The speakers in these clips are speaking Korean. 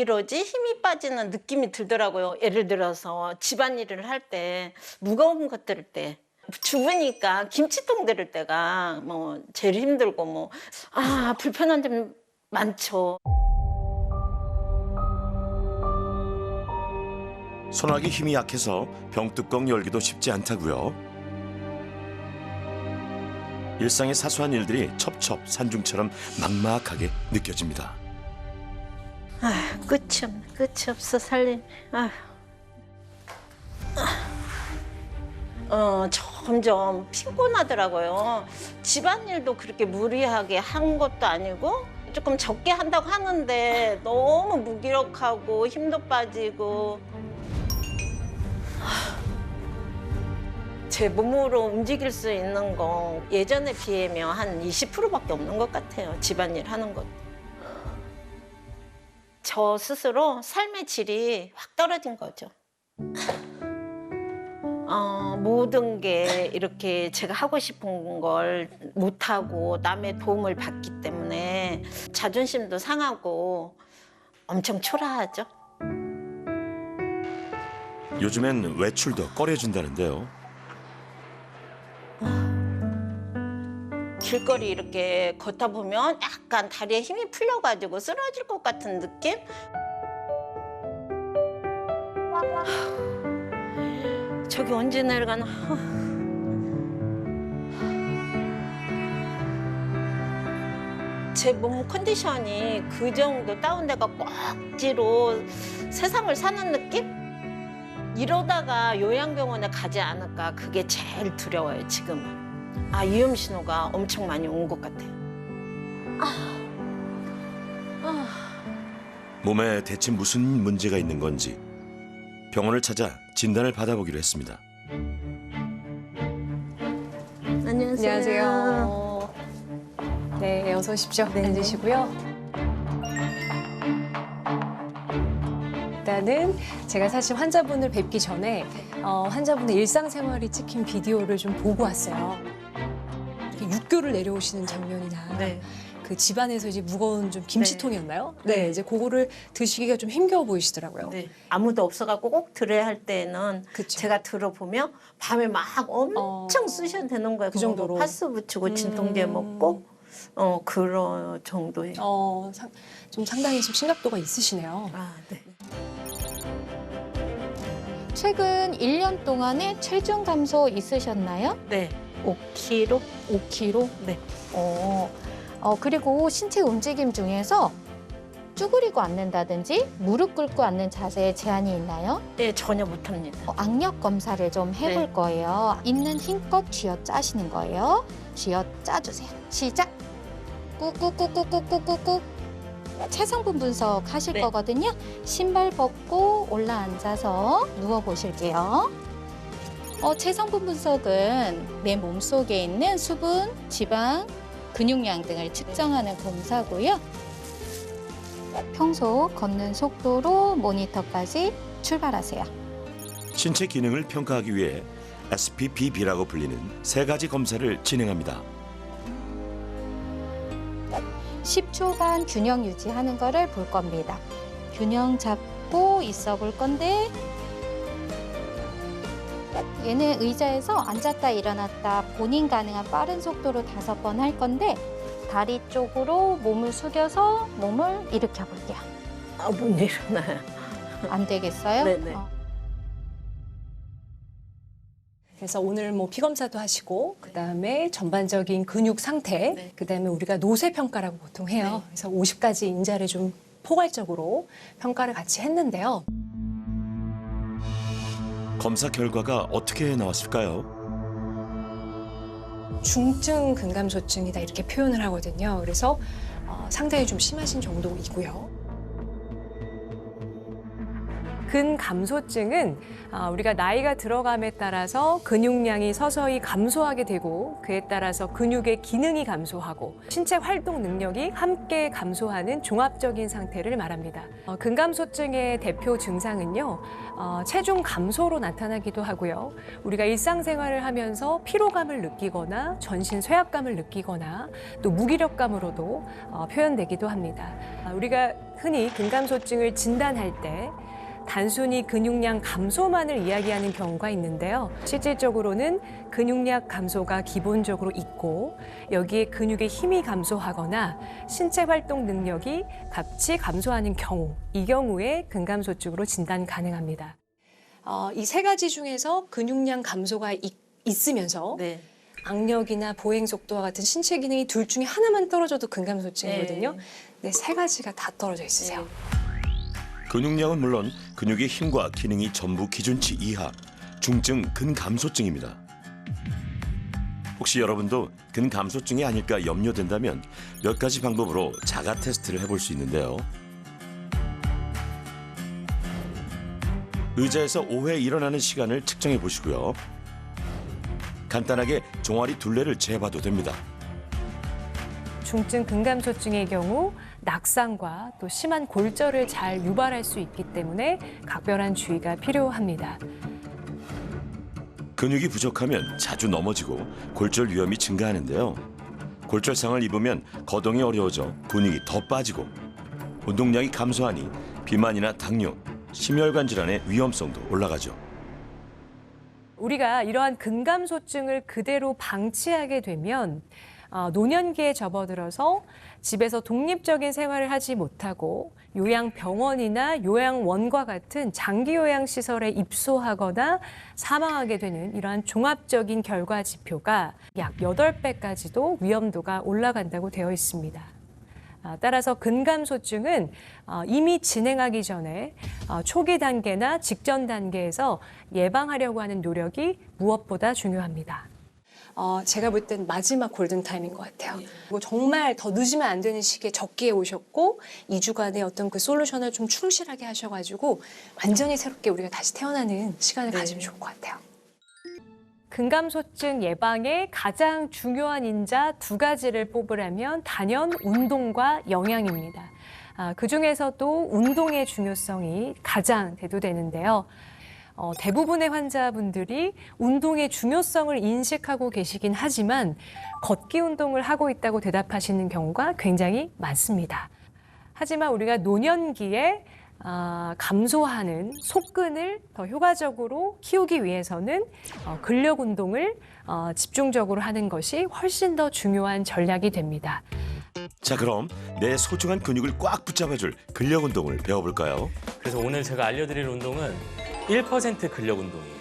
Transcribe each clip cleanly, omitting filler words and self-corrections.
이러지? 힘이 빠지는 느낌이 들더라고요. 예를 들어서 집안일을 할 때 무거운 것 들을 때 주부니까 김치통 들을 때가 뭐 제일 힘들고 뭐 불편한 점 많죠. 소나기 힘이 약해서 병뚜껑 열기도 쉽지 않다고요. 일상의 사소한 일들이 첩첩 산중처럼 막막하게 느껴집니다. 끝이 없어 살림. 점점 피곤하더라고요. 집안일도 그렇게 무리하게 한 것도 아니고 조금 적게 한다고 하는데 너무 무기력하고 힘도 빠지고 제 몸으로 움직일 수 있는 거 예전에 비하면 한 20%밖에 없는 것 같아요. 집안일 하는 것. 저 스스로 삶의 질이 확 떨어진 거죠. 모든 게 이렇게 제가 하고 싶은 걸 못하고 남의 도움을 받기 때문에 자존심도 상하고 엄청 초라하죠. 요즘엔 외출도 꺼려진다는데요. 길거리 이렇게 걷다 보면 약간 다리에 힘이 풀려가지고 쓰러질 것 같은 느낌? 저기 언제 내려가나. 제 몸 컨디션이 그 정도 다운돼갖고 억지로 세상을 사는 느낌? 이러다가 요양병원에 가지 않을까 그게 제일 두려워요 지금은. 위험 신호가 엄청 많이 온 것 같아요. 몸에 대체 무슨 문제가 있는 건지 병원을 찾아 진단을 받아보기로 했습니다. 안녕하세요. 네, 어서 오십시오. 앉으시고요. 일단은 제가 사실 환자분을 뵙기 전에 환자분의 일상생활이 찍힌 비디오를 좀 보고 왔어요. 이렇게 육교를 내려오시는 장면이나 그 집안에서 이제 무거운 좀 김치통이었나요? 네, 이제 그거를 드시기가 좀 힘겨워 보이시더라고요. 아무도 없어갖고 꼭 들어야 할 때는 그쵸. 제가 들어보면 밤에 막 엄청 쑤셔 대는 거예요. 그 정도로? 파스 붙이고 진통제 먹고 그런 정도예요. 좀 상당히 좀 심각도가 있으시네요. 네. 최근 1년 동안에 체중 감소 있으셨나요? 네. 5kg? 5kg? 네. 그리고 신체 움직임 중에서 쭈그리고 앉는다든지 무릎 꿇고 앉는 자세에 제한이 있나요? 네, 전혀 못합니다. 악력 검사를 좀 해볼 네. 거예요. 있는 힘껏 쥐어 짜시는 거예요. 쥐어 짜주세요. 시작! 꾹꾹꾹꾹꾹꾹꾹꾹. 체성분 분석 하실 네. 거거든요. 신발 벗고 올라앉아서 누워보실게요. 체성분 분석은 내 몸속에 있는 수분, 지방, 근육량 등을 측정하는 검사고요. 평소 걷는 속도로 모니터까지 출발하세요. 신체 기능을 평가하기 위해 SPBB라고 불리는 3가지 검사를 진행합니다. 10초간 균형 유지하는 거를 볼 겁니다. 균형 잡고 있어 볼 건데 얘는 의자에서 앉았다 일어났다 본인 가능한 빠른 속도로 5번 할 건데 다리 쪽으로 몸을 숙여서 몸을 일으켜 볼게요. 못 일어나요. 안 되겠어요? 네네. 그래서 오늘 뭐 피검사도 하시고 그다음에 전반적인 근육 상태, 네. 그다음에 우리가 노쇠 평가라고 보통 해요. 네. 그래서 50가지 인자를 좀 포괄적으로 평가를 같이 했는데요. 검사 결과가 어떻게 나왔을까요? 중증 근감소증이다 이렇게 표현을 하거든요. 그래서 상당히 좀 심하신 정도이고요. 근감소증은 우리가 나이가 들어감에 따라서 근육량이 서서히 감소하게 되고 그에 따라서 근육의 기능이 감소하고 신체 활동 능력이 함께 감소하는 종합적인 상태를 말합니다. 근감소증의 대표 증상은요, 체중 감소로 나타나기도 하고요. 우리가 일상생활을 하면서 피로감을 느끼거나 전신 쇠약감을 느끼거나 또 무기력감으로도 표현되기도 합니다. 우리가 흔히 근감소증을 진단할 때 단순히 근육량 감소만을 이야기하는 경우가 있는데요. 실질적으로는 근육량 감소가 기본적으로 있고 여기에 근육의 힘이 감소하거나 신체 활동 능력이 같이 감소하는 경우, 이 경우에 근감소증으로 진단 가능합니다. 이 세 가지 중에서 근육량 감소가 있으면서 네. 악력이나 보행 속도와 같은 신체 기능이 둘 중에 하나만 떨어져도 근감소증이거든요. 네. 네, 세 가지가 다 떨어져 있으세요. 근육량은 물론 근육의 힘과 기능이 전부 기준치 이하, 중증 근감소증입니다. 혹시 여러분도 근감소증이 아닐까 염려된다면 몇 가지 방법으로 자가 테스트를 해볼 수 있는데요. 의자에서 5회 일어나는 시간을 측정해 보시고요. 간단하게 종아리 둘레를 재봐도 됩니다. 중증 근감소증의 경우 낙상과 또 심한 골절을 잘 유발할 수 있기 때문에 각별한 주의가 필요합니다. 근육이 부족하면 자주 넘어지고 골절 위험이 증가하는데요. 골절상을 입으면 거동이 어려워져 근육이 더 빠지고 운동량이 감소하니 비만이나 당뇨, 심혈관 질환의 위험성도 올라가죠. 우리가 이러한 근감소증을 그대로 방치하게 되면 노년기에 접어들어서 집에서 독립적인 생활을 하지 못하고 요양병원이나 요양원과 같은 장기요양시설에 입소하거나 사망하게 되는 이러한 종합적인 결과 지표가 약 8배까지도 위험도가 올라간다고 되어 있습니다. 따라서 근감소증은 이미 진행하기 전에 초기 단계나 직전 단계에서 예방하려고 하는 노력이 무엇보다 중요합니다. 제가 볼 땐 마지막 골든타임인 것 같아요. 그리고 정말 더 늦으면 안 되는 시기에 적기에 오셨고 2주간의 어떤 그 솔루션을 좀 충실하게 하셔가지고 완전히 새롭게 우리가 다시 태어나는 시간을 가지면 좋을 것 같아요. 근감소증 예방에 가장 중요한 인자 2가지를 뽑으라면 단연 운동과 영양입니다. 그중에서도 운동의 중요성이 가장 대두되는데요. 대부분의 환자분들이 운동의 중요성을 인식하고 계시긴 하지만 걷기 운동을 하고 있다고 대답하시는 경우가 굉장히 많습니다. 하지만 우리가 노년기에 감소하는 속근을 더 효과적으로 키우기 위해서는 근력 운동을 집중적으로 하는 것이 훨씬 더 중요한 전략이 됩니다. 자, 그럼 내 소중한 근육을 꽉 붙잡아줄 근력 운동을 배워볼까요? 그래서 오늘 제가 알려드릴 운동은 1% 근력 운동이에요.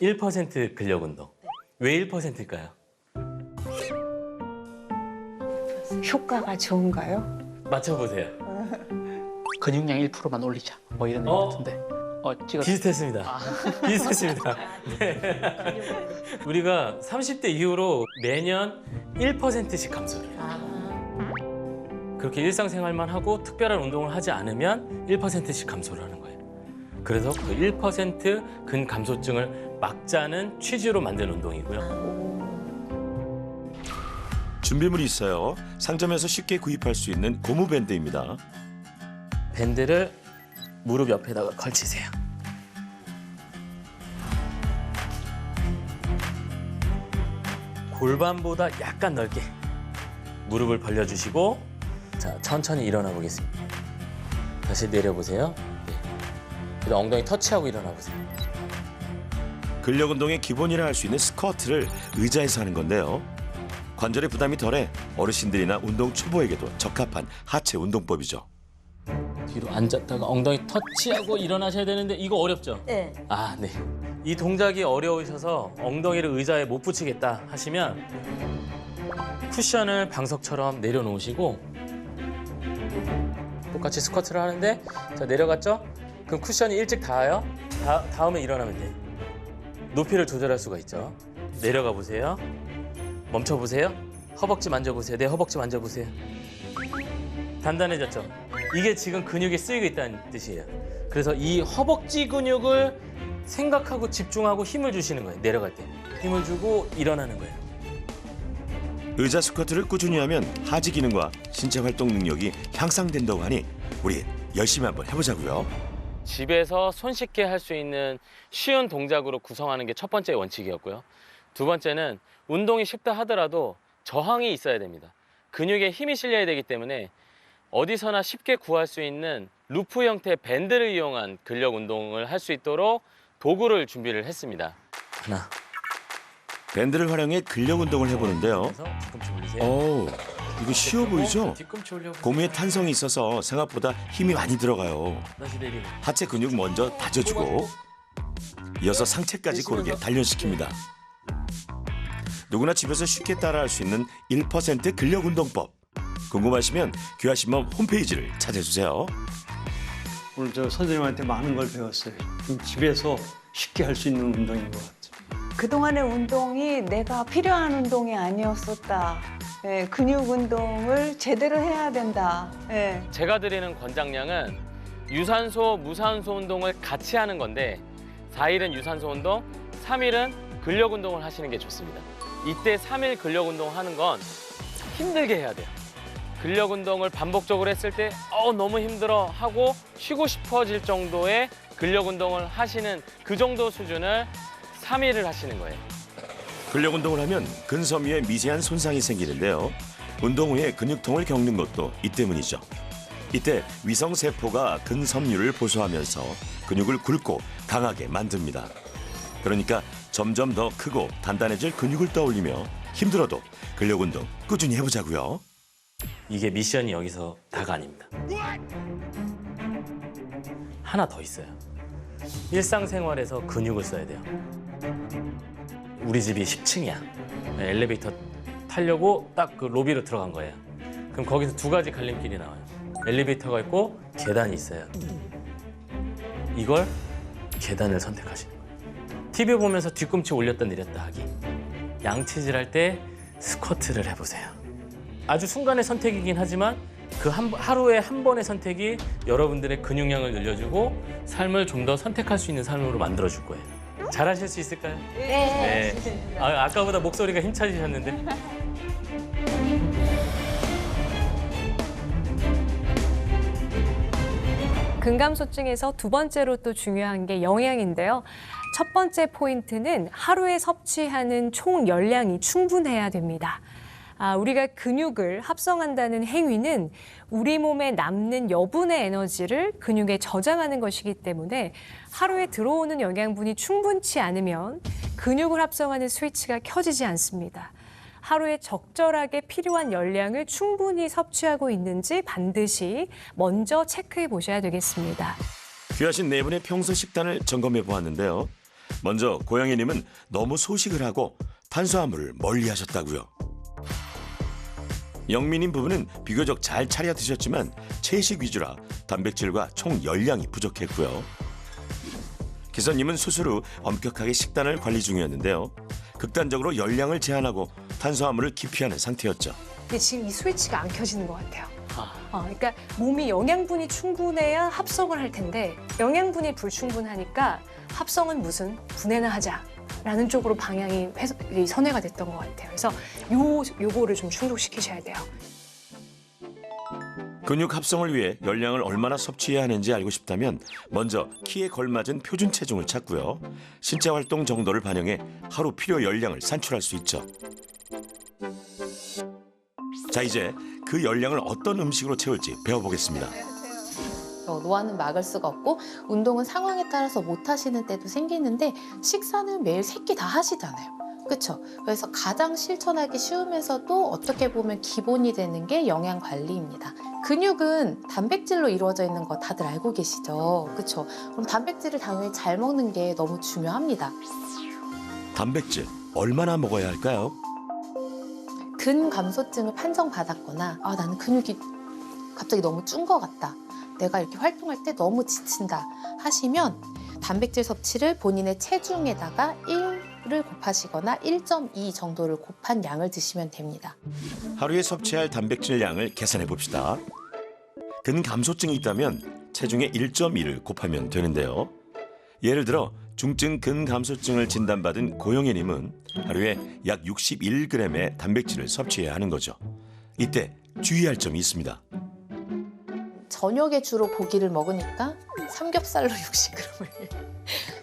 1% 근력 운동. 왜 1%일까요? 효과가 좋은가요? 맞춰보세요. 근육량 1%만 올리자. 뭐 이런 의미 같은데. 찍었. 비슷했습니다. 비슷했습니다. 네. 우리가 30대 이후로 매년 1%씩 감소를 해요. 그렇게 일상생활만 하고 특별한 운동을 하지 않으면 1%씩 감소를 하는 거예요. 그래서 그 1% 근감소증을 막자는 취지로 만든 운동이고요. 준비물이 있어요. 상점에서 쉽게 구입할 수 있는 고무밴드입니다. 밴드를 무릎 옆에다가 걸치세요. 골반보다 약간 넓게 무릎을 벌려주시고 자, 천천히 일어나 보겠습니다. 다시 내려보세요. 네. 그리고 엉덩이 터치하고 일어나 보세요. 근력 운동의 기본이라 할 수 있는 스쿼트를 의자에서 하는 건데요. 관절의 부담이 덜해 어르신들이나 운동 초보에게도 적합한 하체 운동법이죠. 뒤로 앉았다가 엉덩이 터치하고 일어나셔야 되는데 이거 어렵죠? 네. 아, 네. 이 동작이 어려우셔서 엉덩이를 의자에 못 붙이겠다 하시면 쿠션을 방석처럼 내려놓으시고 똑같이 스쿼트를 하는데 자, 내려갔죠? 그럼 쿠션이 일찍 닿아요. 닿으면 일어나면 돼요. 높이를 조절할 수가 있죠. 내려가 보세요. 멈춰 보세요. 허벅지 만져보세요. 내 허벅지 만져보세요. 단단해졌죠? 이게 지금 근육이 쓰이고 있다는 뜻이에요. 그래서 이 허벅지 근육을 생각하고 집중하고 힘을 주시는 거예요. 내려갈 때. 힘을 주고 일어나는 거예요. 의자 스쿼트를 꾸준히 하면 하지 기능과 신체 활동 능력이 향상된다고 하니 우리 열심히 한번 해보자고요. 집에서 손쉽게 할 수 있는 쉬운 동작으로 구성하는 게 첫 번째 원칙이었고요. 두 번째는 운동이 쉽다 하더라도 저항이 있어야 됩니다. 근육에 힘이 실려야 되기 때문에 어디서나 쉽게 구할 수 있는 루프 형태의 밴드를 이용한 근력 운동을 할 수 있도록 도구를 준비를 했습니다. 하나. 밴드를 활용해 근력 운동을 해보는데요. 그래서 뒤꿈치 올리세요. 오, 이거 쉬워 보이죠? 뒤꿈치 올려보세요. 고무의 탄성이 있어서 생각보다 힘이 많이 들어가요. 다시 내리고. 하체 근육 먼저 다져주고 이어서 상체까지 고르게 단련시킵니다. 누구나 집에서 쉽게 따라할 수 있는 1% 근력 운동법. 궁금하시면 귀하신몸 홈페이지를 찾아주세요. 오늘 저 선생님한테 많은 걸 배웠어요. 집에서 쉽게 할 수 있는 운동인 것 같아요. 그동안의 운동이 내가 필요한 운동이 아니었었다. 예, 근육 운동을 제대로 해야 된다. 예. 제가 드리는 권장량은 유산소, 무산소 운동을 같이 하는 건데 4일은 유산소 운동, 3일은 근력 운동을 하시는 게 좋습니다. 이때 3일 근력 운동 하는 건 힘들게 해야 돼요. 근력 운동을 반복적으로 했을 때 너무 힘들어 하고 쉬고 싶어질 정도의 근력 운동을 하시는 그 정도 수준을 3일을 하시는 거예요. 근력 운동을 하면 근섬유에 미세한 손상이 생기는데요. 운동 후에 근육통을 겪는 것도 이 때문이죠. 이때 위성세포가 근섬유를 보수하면서 근육을 굵고 강하게 만듭니다. 그러니까 점점 더 크고 단단해질 근육을 떠올리며 힘들어도 근력 운동 꾸준히 해보자고요. 이게 미션이 여기서 다가 아닙니다. 하나 더 있어요. 일상생활에서 근육을 써야 돼요. 우리 집이 10층이야. 엘리베이터 타려고 딱 그 로비로 들어간 거예요. 그럼 거기서 두 가지 갈림길이 나와요. 엘리베이터가 있고 계단이 있어요. 이걸 계단을 선택하시는 거예요. TV 보면서 뒤꿈치 올렸다 내렸다 하기. 양치질할 때 스쿼트를 해보세요. 아주 순간의 선택이긴 하지만 그 하루에 한 번의 선택이 여러분들의 근육량을 늘려주고 삶을 좀 더 선택할 수 있는 삶으로 만들어줄 거예요. 잘하실 수 있을까요? 네. 아까보다 목소리가 힘차지셨는데. 근감소증에서 두 번째로 또 중요한 게 영양인데요. 첫 번째 포인트는 하루에 섭취하는 총 열량이 충분해야 됩니다. 우리가 근육을 합성한다는 행위는 우리 몸에 남는 여분의 에너지를 근육에 저장하는 것이기 때문에 하루에 들어오는 영양분이 충분치 않으면 근육을 합성하는 스위치가 켜지지 않습니다. 하루에 적절하게 필요한 열량을 충분히 섭취하고 있는지 반드시 먼저 체크해 보셔야 되겠습니다. 귀하신 네 분의 평소 식단을 점검해 보았는데요. 먼저 고양이님은 너무 소식을 하고 탄수화물을 멀리 하셨다고요. 영민님 부부는 비교적 잘 차려 드셨지만 채식 위주라 단백질과 총 열량이 부족했고요. 기사님은 수술 후 엄격하게 식단을 관리 중이었는데요. 극단적으로 열량을 제한하고 탄수화물을 기피하는 상태였죠. 근데 지금 이 스위치가 안 켜지는 것 같아요. 그러니까 몸이 영양분이 충분해야 합성을 할 텐데 영양분이 불충분하니까 합성은 무슨 분해나 하자라는 쪽으로 방향이 선회가 됐던 것 같아요. 그래서 요거를 좀 충족시키셔야 돼요. 근육 합성을 위해 열량을 얼마나 섭취해야 하는지 알고 싶다면 먼저 키에 걸맞은 표준 체중을 찾고요. 신체 활동 정도를 반영해 하루 필요 열량을 산출할 수 있죠. 자, 이제 그 열량을 어떤 음식으로 채울지 배워보겠습니다. 노화는 막을 수가 없고 운동은 상황에 따라서 못 하시는 때도 생기는데 식사는 매일 3끼 다 하시잖아요. 그렇죠? 그래서 가장 실천하기 쉬우면서도 어떻게 보면 기본이 되는 게 영양 관리입니다. 근육은 단백질로 이루어져 있는 거 다들 알고 계시죠? 그렇죠? 그럼 단백질을 당연히 잘 먹는 게 너무 중요합니다. 단백질 얼마나 먹어야 할까요? 근감소증을 판정받았거나 나는 근육이 갑자기 너무 준 것 같다. 내가 이렇게 활동할 때 너무 지친다 하시면 단백질 섭취를 본인의 체중에다가 1을 곱하시거나 1.2 정도를 곱한 양을 드시면 됩니다. 하루에 섭취할 단백질 양을 계산해 봅시다. 근감소증이 있다면 체중의 1.1을 곱하면 되는데요. 예를 들어 중증 근감소증을 진단받은 고영애님은 하루에 약 61g의 단백질을 섭취해야 하는 거죠. 이때 주의할 점이 있습니다. 저녁에 주로 고기를 먹으니까 삼겹살로 60g을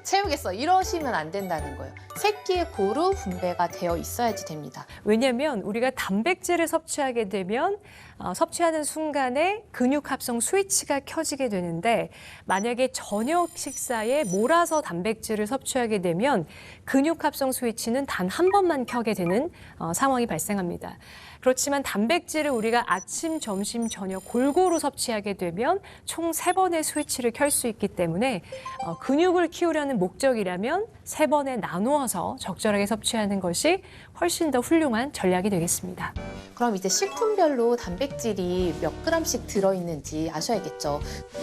채우겠어. 이러시면 안 된다는 거예요. 새끼의 고루 분배가 되어 있어야지 됩니다. 왜냐하면 우리가 단백질을 섭취하게 되면 섭취하는 순간에 근육 합성 스위치가 켜지게 되는데 만약에 저녁 식사에 몰아서 단백질을 섭취하게 되면 근육 합성 스위치는 단 한 번만 켜게 되는 상황이 발생합니다. 그렇지만 단백질을 우리가 아침, 점심, 저녁 골고루 섭취하게 되면 총 3번의 스위치를 켤 수 있기 때문에 근육을 키우려는 목적이라면 3번에 나누어서 적절하게 섭취하는 것이 훨씬 더 훌륭한 전략이 되겠습니다. 그럼 이제 식품별로 단백질이 몇 g씩 들어있는지 아셔야겠죠.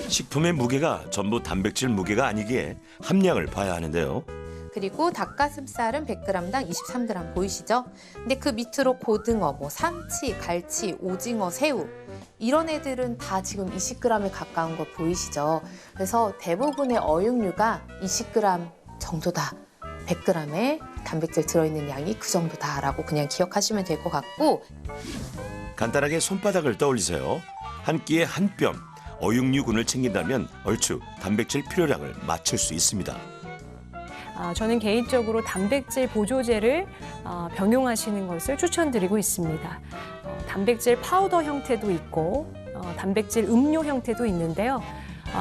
식품의 무게가 전부 단백질 무게가 아니기에 함량을 봐야 하는데요. 그리고 닭가슴살은 100g당 23g 보이시죠? 근데 그 밑으로 고등어, 뭐 삼치, 갈치, 오징어, 새우 이런 애들은 다 지금 20g에 가까운 거 보이시죠? 그래서 대부분의 어육류가 20g 정도다. 100g의 단백질 들어있는 양이 그 정도다라고 그냥 기억하시면 될 것 같고 간단하게 손바닥을 떠올리세요. 한 끼에 한 뼘 어육류군을 챙긴다면 얼추 단백질 필요량을 맞출 수 있습니다. 저는 개인적으로 단백질 보조제를 병용하시는 것을 추천드리고 있습니다. 단백질 파우더 형태도 있고 단백질 음료 형태도 있는데요.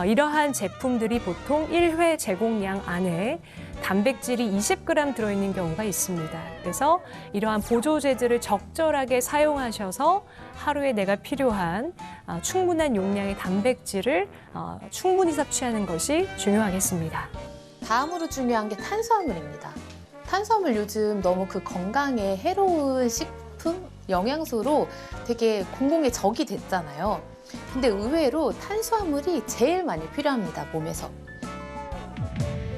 이러한 제품들이 보통 1회 제공량 안에 단백질이 20g 들어있는 경우가 있습니다. 그래서 이러한 보조제들을 적절하게 사용하셔서 하루에 내가 필요한 충분한 용량의 단백질을 충분히 섭취하는 것이 중요하겠습니다. 다음으로 중요한 게 탄수화물입니다. 탄수화물 요즘 너무 그 건강에 해로운 식품, 영양소로 되게 공공의 적이 됐잖아요. 근데 의외로 탄수화물이 제일 많이 필요합니다, 몸에서.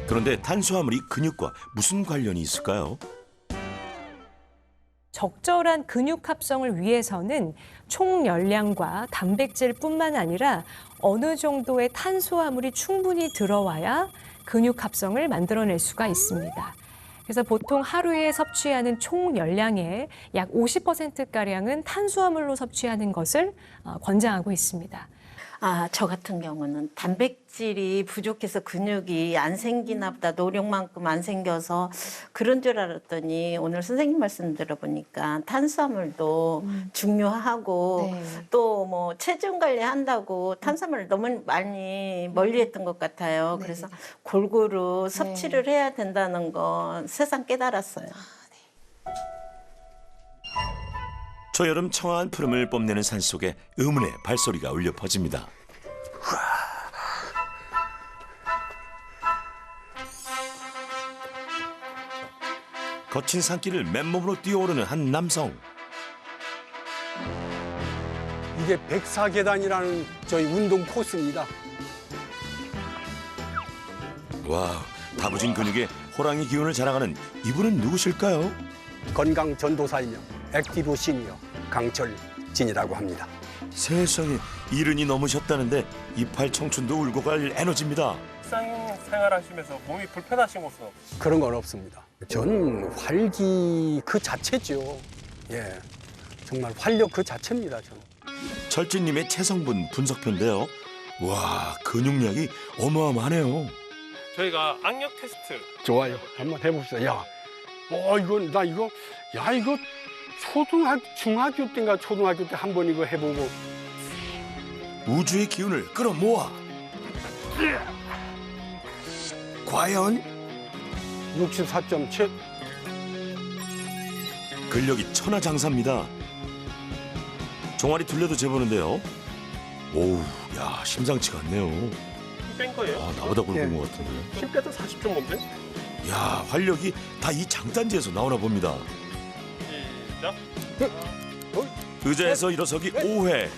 그런데 탄수화물이 근육과 무슨 관련이 있을까요? 적절한 근육 합성을 위해서는 총 열량과 단백질뿐만 아니라 어느 정도의 탄수화물이 충분히 들어와야 근육 합성을 만들어낼 수가 있습니다. 그래서 보통 하루에 섭취하는 총 열량의 약 50%가량은 탄수화물로 섭취하는 것을 권장하고 있습니다. 저 같은 경우는 단백질이 부족해서 근육이 안 생기나 보다, 노력만큼 안 생겨서 그런 줄 알았더니 오늘 선생님 말씀 들어보니까 탄수화물도 중요하고 네. 또 뭐 체중 관리한다고 탄수화물을 너무 많이 멀리했던 것 같아요. 네. 그래서 골고루 섭취를 해야 된다는 건 새삼 깨달았어요. 초여름 청아한 푸름을 뽐내는 산속에 의문의 발소리가 울려 퍼집니다. 거친 산길을 맨몸으로 뛰어오르는 한 남성. 이게 백사계단이라는 저희 운동 코스입니다. 와, 다부진 근육에 호랑이 기운을 자랑하는 이분은 누구실까요? 건강 전도사이며 액티브 시니어 강철진이라고 합니다. 세상에, 70이 넘으셨다는데 이팔 청춘도 울고 갈 에너지입니다. 일상생활하시면서 몸이 불편하시면서 그런 건 없습니다. 전 활기 그 자체죠. 예, 정말 활력 그 자체입니다. 저는. 철진님의 체성분 분석표인데요. 와, 근육량이 어마어마하네요. 저희가 악력 테스트 좋아요. 한번 해봅시다. 야, 이거 중학교 때인가 초등학교 때 한 번 이거 해보고. 우주의 기운을 끌어모아. 과연 64.7. 근력이 천하장사입니다. 종아리 둘레도 재보는데요. 오우, 야, 심상치가 않네요. 힘 뺀 거예요? 나보다 굵은 것 같은데. 힘 빼도 40 정도인데? 야, 활력이 다 이 장단지에서 나오나 봅니다. 시작. 의자에서 일어서기 5회.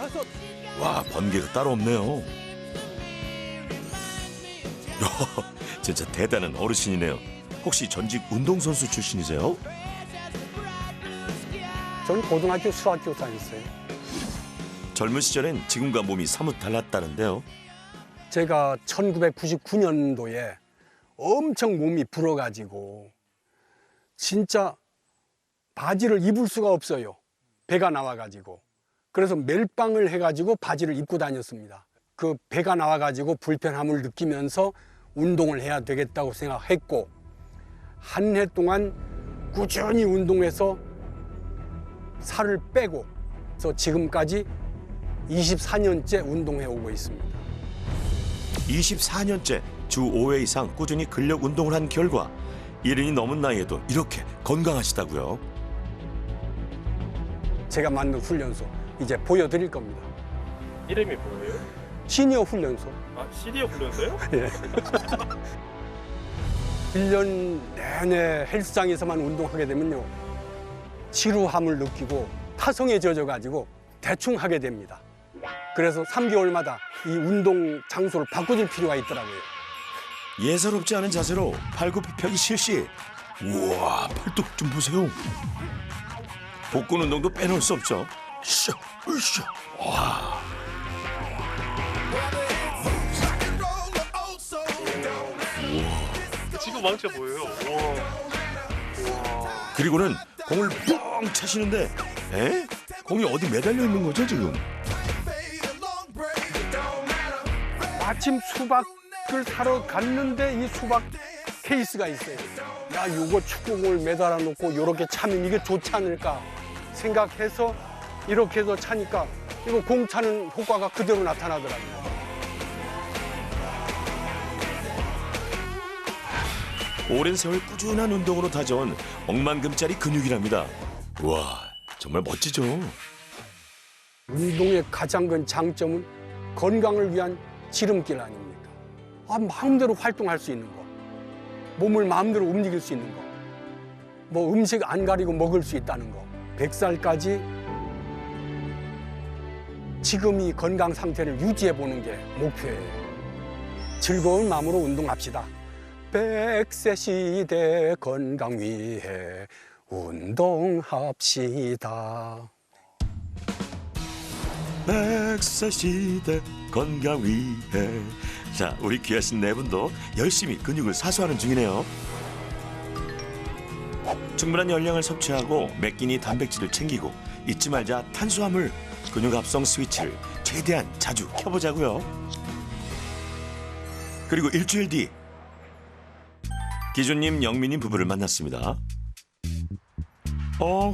와, 번개가 따로 없네요. 진짜 대단한 어르신이네요. 혹시 전직 운동선수 출신이세요? 저는 고등학교 수학교 다녔어요. 젊은 시절엔 지금과 몸이 사뭇 달랐다는데요. 제가 1999년도에 엄청 몸이 불어가지고 진짜 바지를 입을 수가 없어요. 배가 나와가지고. 그래서 멜빵을 해가지고 바지를 입고 다녔습니다. 그 배가 나와가지고 불편함을 느끼면서 운동을 해야 되겠다고 생각했고 한 해 동안 꾸준히 운동해서 살을 빼고 그래서 지금까지 24년째 운동해 오고 있습니다. 24년째 주 5회 이상 꾸준히 근력 운동을 한 결과 70이 넘은 나이에도 이렇게 건강하시다고요. 제가 만든 훈련소 이제 보여드릴 겁니다. 이름이 뭐예요? 시니어 훈련소. 아, 시니어 훈련소요? 예. 1년 내내 헬스장에서만 운동하게 되면요. 지루함을 느끼고 타성에 젖어가지고 대충 하게 됩니다. 그래서 3개월마다 이 운동 장소를 바꿔줄 필요가 있더라고요. 예사롭지 않은 자세로 팔굽혀펴기 실시. 우와, 팔뚝 좀 보세요. 복근 운동도 빼놓을 수 없죠. 으쌰, 으쌰. 와. 지금 왕자 보여요. 우와. 그리고는 공을 뻥 차시는데, 에? 공이 어디 매달려 있는 거죠 지금? 마침 수박을 사러 갔는데 이 수박 케이스가 있어요. 야, 이거 축구공을 매달아 놓고 이렇게 차면 이게 좋지 않을까 생각해서 이렇게 해서 차니까 이거 공 차는 효과가 그대로 나타나더라고요. 오랜 세월 꾸준한 운동으로 다져온 억만금짜리 근육이랍니다. 와, 정말 멋지죠? 운동의 가장 큰 장점은 건강을 위한 지름길 아닙니까? 마음대로 활동할 수 있는 거, 몸을 마음대로 움직일 수 있는 거, 뭐 음식 안 가리고 먹을 수 있다는 거, 100살까지 지금 이 건강 상태를 유지해 보는 게 목표예요. 즐거운 마음으로 운동합시다. 100세 시대 건강 위해 운동합시다. 100세 시대 건강 위해. 자, 우리 귀하신 네 분도 열심히 근육을 사수하는 중이네요. 충분한 열량을 섭취하고 매 끼니 단백질을 챙기고 잊지 말자 탄수화물, 근육 합성 스위치를 최대한 자주 켜보자고요. 그리고 일주일 뒤 기준님, 영민님 부부를 만났습니다.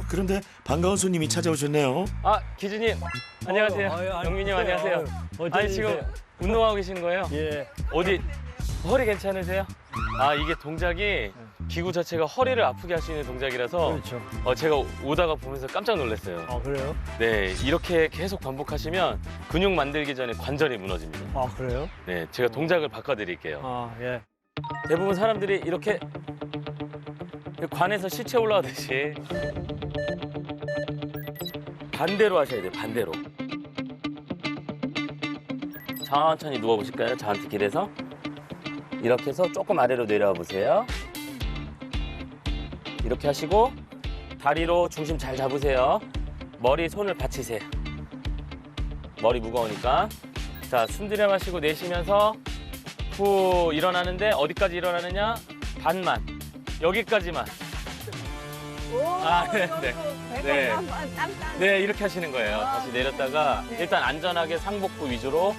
그런데 반가운 손님이 찾아오셨네요. 아, 기준님 안녕하세요. 영민님 안녕하세요. 아니 지금 운동하고 계신 거예요? 예. 어디 허리 괜찮으세요? 아, 이게 동작이 기구 자체가 허리를 아프게 할 수 있는 동작이라서 그렇죠. 제가 오다가 보면서 깜짝 놀랐어요. 아, 그래요? 네, 이렇게 계속 반복하시면 근육 만들기 전에 관절이 무너집니다. 아, 그래요? 네, 제가 동작을 바꿔드릴게요. 아, 예. 대부분 사람들이 이렇게 관에서 시체 올라가듯이 반대로 하셔야 돼요, 반대로. 천천히 누워보실까요? 저한테 길에서. 이렇게 해서 조금 아래로 내려와 보세요. 이렇게 하시고 다리로 중심 잘 잡으세요. 머리 손을 받치세요. 머리 무거우니까. 자, 숨 들여 마시고 내쉬면서 후 일어나는데 어디까지 일어나느냐? 반만. 여기까지만. 아, 네. 네. 네, 이렇게 하시는 거예요. 다시 내렸다가 일단 안전하게 상복부 위주로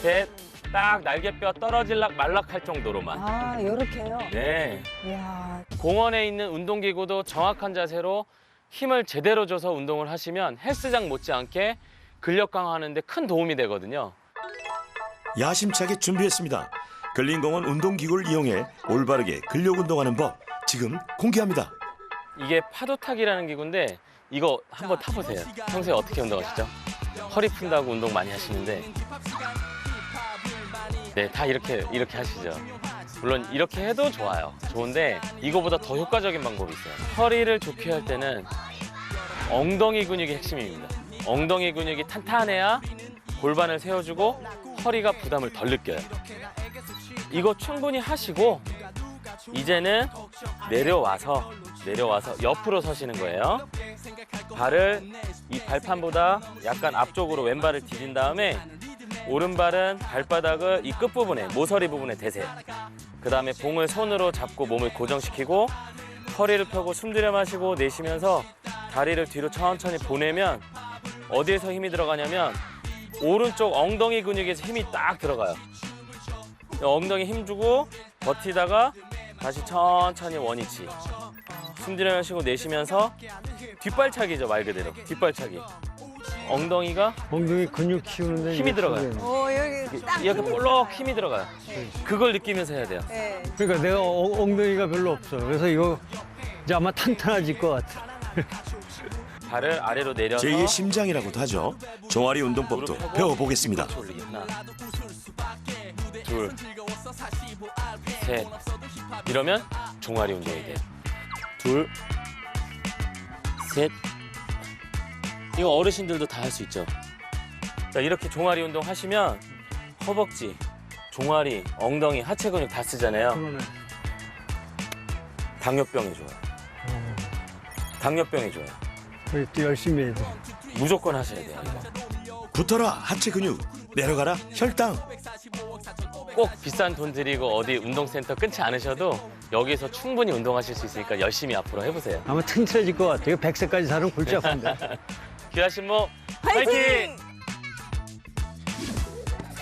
셋, 딱 날개뼈 떨어질락 말락할 정도로만. 아, 요렇게요? 네. 이야. 공원에 있는 운동기구도 정확한 자세로 힘을 제대로 줘서 운동을 하시면 헬스장 못지않게 근력 강화하는 데 큰 도움이 되거든요. 야심차게 준비했습니다. 근린공원 운동기구를 이용해 올바르게 근력 운동하는 법 지금 공개합니다. 이게 파도타기라는 기구인데 이거 한번 타보세요. 평소에 어떻게 운동하시죠? 허리 푼다고 운동 많이 하시는데 네, 다 이렇게 하시죠. 물론 이렇게 해도 좋아요. 좋은데 이거보다 더 효과적인 방법이 있어요. 허리를 좋게 할 때는 엉덩이 근육이 핵심입니다. 엉덩이 근육이 탄탄해야 골반을 세워주고 허리가 부담을 덜 느껴요. 이거 충분히 하시고 이제는 내려와서 옆으로 서시는 거예요. 발을 이 발판보다 약간 앞쪽으로 왼발을 디딘 다음에 오른발은 발바닥을 이 끝부분에, 모서리 부분에 대세요. 그 다음에 봉을 손으로 잡고 몸을 고정시키고 허리를 펴고 숨 들여 마시고 내쉬면서 다리를 뒤로 천천히 보내면 어디에서 힘이 들어가냐면 오른쪽 엉덩이 근육에서 힘이 딱 들어가요. 엉덩이 힘 주고 버티다가 다시 천천히 원위치. 숨 들여 마시고 내쉬면서 뒷발차기죠, 말 그대로. 뒷발차기. 엉덩이 근육 키우는데 힘이 들어가요. 여기 딱 이렇게 볼록 힘이 들어가요. 그걸 느끼면서 해야 돼요. 네. 그러니까 내가 엉덩이가 별로 없어. 그래서 이거 이제 아마 탄탄해질 것 같아. 발을 아래로 내려서 제2의 심장이라고도 하죠. 종아리 운동법도 무릎 펴고 배워보겠습니다. 그렇지, 올리기. 하나, 둘, 셋. 이러면 종아리 운동이 돼요. 둘, 셋. 이거 어르신들도 다 할 수 있죠. 자, 이렇게 종아리 운동 하시면 허벅지, 종아리, 엉덩이, 하체 근육 다 쓰잖아요. 그러네. 당뇨병에 좋아요. 당뇨병에 좋아요. 그걸 또 열심히 해야 돼. 무조건 하셔야 돼요. 이거. 붙어라 하체 근육, 내려가라 혈당. 꼭 비싼 돈 들이고 어디 운동센터 끊지 않으셔도 여기서 충분히 운동하실 수 있으니까 열심히 앞으로 해보세요. 아마 튼튼해질 것 같아. 이거 100세까지 사는 골치 아픈데. 귀하신모 파이팅!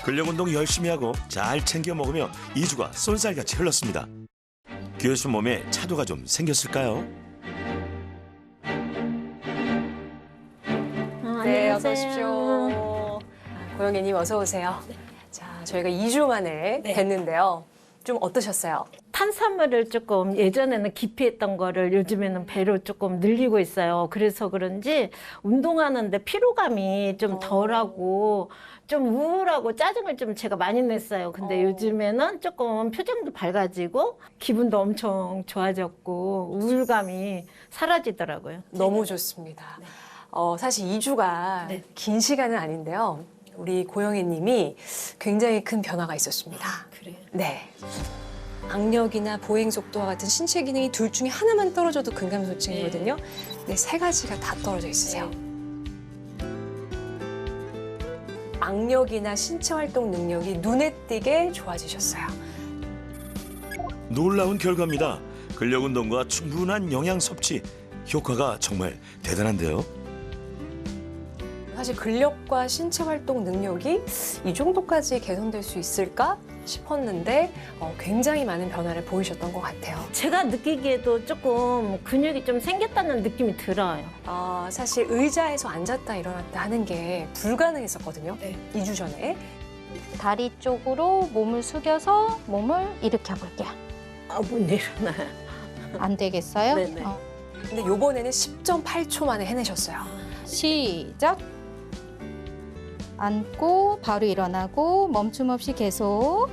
근력 운동 열심히 하고 잘 챙겨 먹으며 2주가 쏜살같이 흘렀습니다. 귀여신 몸에 차도가 좀 생겼을까요? 네, 어서 오십시오. 고영애님 어서 오세요. 자, 저희가 2주 만에 뵀는데요. 좀 어떠셨어요? 탄수화물을 조금 예전에는 기피했던 거를 요즘에는 배로 조금 늘리고 있어요. 그래서 그런지 운동하는데 피로감이 좀 덜하고 좀 우울하고 짜증을 좀 제가 많이 냈어요. 근데 요즘에는 조금 표정도 밝아지고 기분도 엄청 좋아졌고 우울감이 사라지더라고요. 너무 좋습니다. 사실 2주가 긴 시간은 아닌데요. 우리 고영애님이 굉장히 큰 변화가 있었습니다. 그래요? 네. 악력이나 보행 속도와 같은 신체 기능이 둘 중에 하나만 떨어져도 근감소증이거든요. 근데 세 가지가 다 떨어져 있으세요. 악력이나 신체 활동 능력이 눈에 띄게 좋아지셨어요. 놀라운 결과입니다. 근력 운동과 충분한 영양 섭취. 효과가 정말 대단한데요. 사실 근력과 신체 활동 능력이 이 정도까지 개선될 수 있을까 싶었는데 굉장히 많은 변화를 보이셨던 것 같아요. 제가 느끼기에도 조금 근육이 좀 생겼다는 느낌이 들어요. 사실 의자에서 앉았다 일어났다 하는 게 불가능했었거든요. 2주 전에. 다리 쪽으로 몸을 숙여서 몸을 일으켜 볼게요. 못 일어나요. 안 되겠어요? 네네. 근데 요번에는 10.8초 만에 해내셨어요. 시작. 앉고 바로 일어나고 멈춤 없이 계속.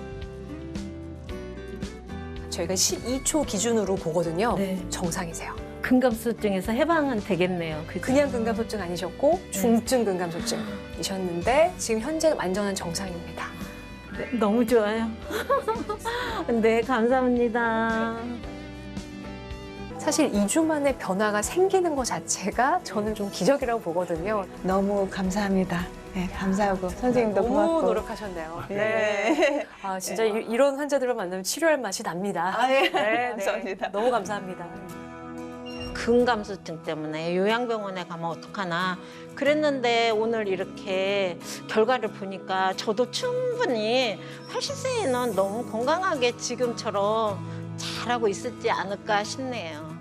저희가 12초 기준으로 보거든요. 네. 정상이세요. 근감소증에서 해방은 되겠네요. 그죠? 그냥 근감소증 아니셨고 중증 근감소증이셨는데 지금 현재 완전한 정상입니다. 네, 너무 좋아요. 네, 감사합니다. 사실 2주 만에 변화가 생기는 것 자체가 저는 좀 기적이라고 보거든요. 너무 감사합니다. 네, 감사하고 선생님도 너무 고맙고. 노력하셨네요. 네. 진짜 이런 환자들을 만나면 치료할 맛이 납니다. 감사합니다. 너무 감사합니다. 근감소증 때문에 요양병원에 가면 어떡하나 그랬는데 오늘 이렇게 결과를 보니까 저도 충분히 80세에는 너무 건강하게 지금처럼 잘하고 있었지 않을까 싶네요.